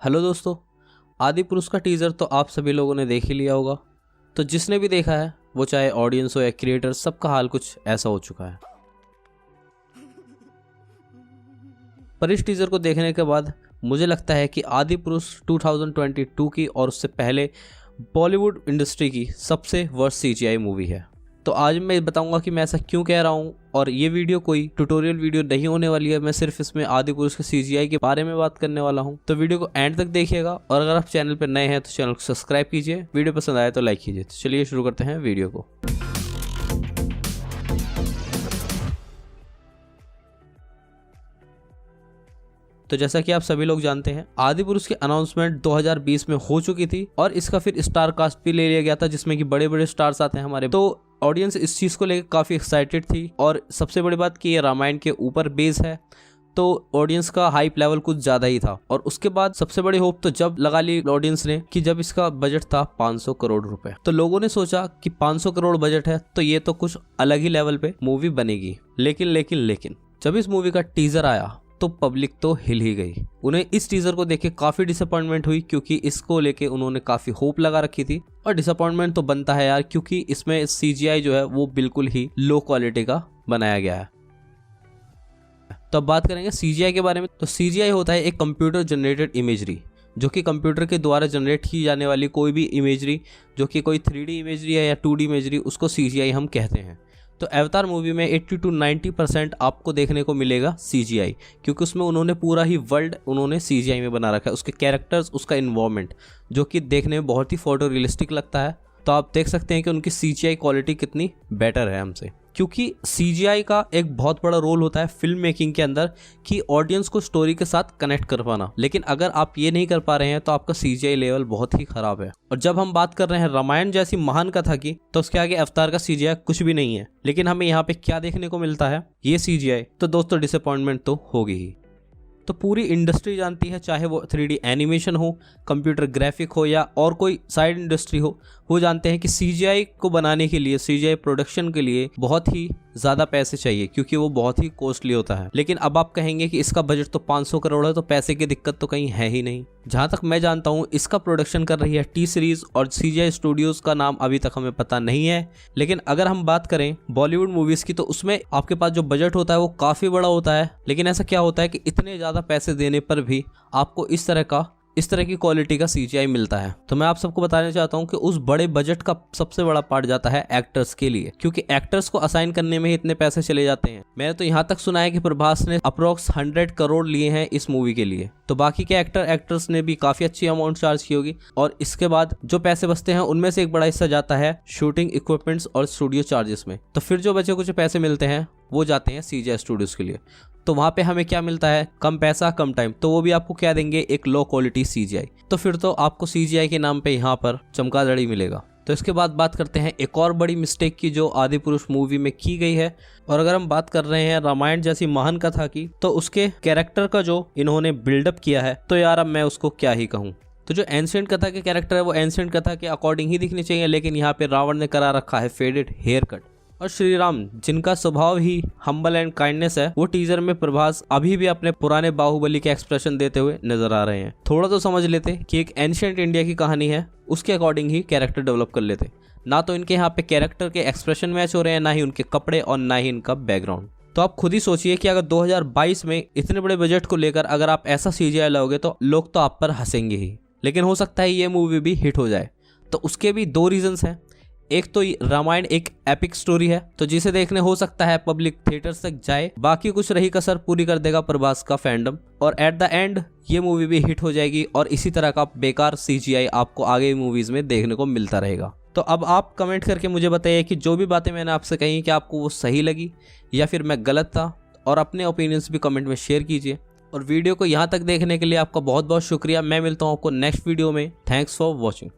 Hello दोस्तों, आदि पुरुष का टीज़र तो आप सभी लोगों ने देख ही लिया होगा। तो जिसने भी देखा है वो चाहे ऑडियंस हो या क्रिएटर, सबका हाल कुछ ऐसा हो चुका है। पर इस टीज़र को देखने के बाद मुझे लगता है कि आदि पुरुष 2022 की और उससे पहले बॉलीवुड इंडस्ट्री की सबसे वर्स्ट सीजीआई मूवी है। तो आज मैं बताऊंगा कि मैं ऐसा क्यों कह रहा हूं, और ये वीडियो कोई ट्यूटोरियल वीडियो नहीं होने वाली है। मैं सिर्फ इसमें आदि पुरुष के सीजीआई के बारे में बात करने वाला हूं। तो वीडियो को एंड तक देखिएगा, और अगर आप चैनल पर नए हैं तो चैनल को सब्सक्राइब कीजिए, वीडियो पसंद आए तो लाइक कीजिए। तो चलिए शुरू करते हैं वीडियो को। तो जैसा कि आप सभी लोग जानते हैं, आदि पुरुष की अनाउंसमेंट 2020 में हो चुकी थी और इसका फिर स्टार कास्ट भी ले लिया गया था, जिसमें कि बड़े बड़े स्टार्स आते हैं हमारे। तो ऑडियंस इस चीज़ को लेकर काफ़ी एक्साइटेड थी, और सबसे बड़ी बात कि ये रामायण के ऊपर बेस है, तो ऑडियंस का हाइप लेवल कुछ ज़्यादा ही था। और उसके बाद सबसे बड़ी होप तो जब लगा ली ऑडियंस ने कि जब इसका बजट था 500 करोड़ रुपए, तो लोगों ने सोचा कि 500 करोड़ बजट है तो ये तो कुछ अलग ही लेवल पे मूवी बनेगी। लेकिन जब इस मूवी का टीजर आया तो पब्लिक तो हिल ही गई। उन्हें इस टीजर को देख के काफी डिसअपॉइंटमेंट हुई, क्योंकि इसको लेके उन्होंने काफी होप लगा रखी थी। और डिसअपॉइंटमेंट तो बनता है यार, क्योंकि इसमें सीजीआई जो है वो बिल्कुल ही लो क्वालिटी का बनाया गया है। तो अब बात करेंगे सीजीआई के बारे में। तो सीजीआई होता है एक कंप्यूटर जनरेटेड इमेजरी, जो कि कंप्यूटर के द्वारा जनरेट की जाने वाली कोई भी इमेजरी, जो कि कोई 3D इमेजरी है या 2D इमेजरी, उसको सीजीआई हम कहते हैं। तो अवतार मूवी में 80 to 90% आपको देखने को मिलेगा सीजीआई, क्योंकि उसमें उन्होंने पूरा ही वर्ल्ड उन्होंने सीजीआई में बना रखा है। उसके कैरेक्टर्स, उसका इन्वायरमेंट, जो कि देखने में बहुत ही फोटो रियलिस्टिक लगता है। तो आप देख सकते हैं कि उनकी सीजीआई क्वालिटी कितनी बेटर है हमसे, क्योंकि सीजीआई का एक बहुत बड़ा रोल होता है फिल्म मेकिंग के अंदर कि ऑडियंस को स्टोरी के साथ कनेक्ट कर पाना। लेकिन अगर आप ये नहीं कर पा रहे हैं तो आपका सीजीआई लेवल बहुत ही खराब है। और जब हम बात कर रहे हैं रामायण जैसी महान कथा की, तो उसके आगे अवतार का सीजीआई कुछ भी नहीं है। लेकिन हमें यहाँ पे क्या देखने को मिलता है, ये सीजीआई। तो दोस्तों डिसअपॉइंटमेंट तो होगी ही। तो पूरी इंडस्ट्री जानती है, चाहे वो 3D एनिमेशन हो, कंप्यूटर ग्राफिक हो, या और कोई साइड इंडस्ट्री हो, वो जानते हैं कि सीजीआई को बनाने के लिए, सीजीआई प्रोडक्शन के लिए बहुत ही ज़्यादा पैसे चाहिए, क्योंकि वो बहुत ही कॉस्टली होता है। लेकिन अब आप कहेंगे कि इसका बजट तो 500 करोड़ है, तो पैसे की दिक्कत तो कहीं है ही नहीं। जहाँ तक मैं जानता हूँ इसका प्रोडक्शन कर रही है टी सीरीज, और सीजीआई स्टूडियोज का नाम अभी तक हमें पता नहीं है। लेकिन अगर हम बात करें बॉलीवुड मूवीज़ की, तो उसमें आपके पास जो बजट होता है वो काफ़ी बड़ा होता है। लेकिन ऐसा क्या होता है कि इतने ज़्यादा पैसे देने पर भी आपको इस तरह की क्वालिटी का सीजीआई मिलता है। तो मैं आप सबको बताना चाहता हूं कि उस बड़े बजट का सबसे बड़ा पार्ट जाता है एक्टर्स के लिए, क्योंकि एक्टर्स को असाइन करने में ही इतने पैसे चले जाते हैं। मैंने तो यहां तक सुना है कि प्रभास ने अप्रोक्स 100 करोड़ लिए हैं इस मूवी के लिए। तो बाकी के एक्टर्स ने भी काफी अच्छी अमाउंट चार्ज की होगी, और इसके बाद जो पैसे बचते हैं उनमें से एक बड़ा हिस्सा जाता है शूटिंग इक्विपमेंट्स और स्टूडियो चार्जेस में। तो फिर जो बचे कुछ पैसे मिलते हैं वो जाते हैं सीजीआई स्टूडियोज के लिए। तो वहाँ पे हमें क्या मिलता है, कम पैसा कम टाइम, तो वो भी आपको क्या देंगे, एक लो क्वालिटी सीजीआई। तो फिर तो आपको सीजीआई के नाम पे यहाँ पर चमगादड़ी मिलेगा। तो इसके बाद बात करते हैं एक और बड़ी मिस्टेक की जो आदि पुरुष मूवी में की गई है। और अगर हम बात कर रहे हैं रामायण जैसी महान कथा की, तो उसके कैरेक्टर का जो इन्होंने बिल्डअप किया है, तो यार अब मैं उसको क्या ही कहूँ। तो जो एंशिएंट कथा के कैरेक्टर है वो एंशिएंट कथा के अकॉर्डिंग ही दिखनी चाहिए, लेकिन यहाँ पे रावण ने करा रखा है फेडेड हेयर कट। और श्री राम, जिनका स्वभाव ही हम्बल एंड काइंडनेस है, वो टीजर में प्रभास अभी भी अपने पुराने बाहुबली के एक्सप्रेशन देते हुए नजर आ रहे हैं। थोड़ा तो समझ लेते कि एक एंशिएंट इंडिया की कहानी है, उसके अकॉर्डिंग ही कैरेक्टर डेवलप कर लेते। ना तो इनके यहाँ पे कैरेक्टर के एक्सप्रेशन मैच हो रहे हैं, ना ही उनके कपड़े, और ना ही इनका बैकग्राउंड। तो आप खुद ही सोचिए कि अगर 2022 में इतने बड़े बजट को लेकर अगर आप ऐसा सीजीआई लाओगे तो लोग तो आप पर हंसेंगे ही। लेकिन हो सकता है ये मूवी भी हिट हो जाए। तो उसके भी दो रीजंस हैं। एक तो रामायण एक एपिक स्टोरी है, तो जिसे देखने हो सकता है पब्लिक थिएटर्स तक जाए। बाकी कुछ रही कसर पूरी कर देगा प्रभास का फैंडम, और एट द एंड ये मूवी भी हिट हो जाएगी, और इसी तरह का बेकार सीजीआई आपको आगे मूवीज में देखने को मिलता रहेगा। तो अब आप कमेंट करके मुझे बताइए कि जो भी बातें मैंने आपसे कही कि आपको वो सही लगी या फिर मैं गलत था, और अपने ओपिनियंस भी कमेंट में शेयर कीजिए। और वीडियो को यहाँ तक देखने के लिए आपका बहुत बहुत शुक्रिया। मैं मिलता हूँ आपको नेक्स्ट वीडियो में। Thanks for watching.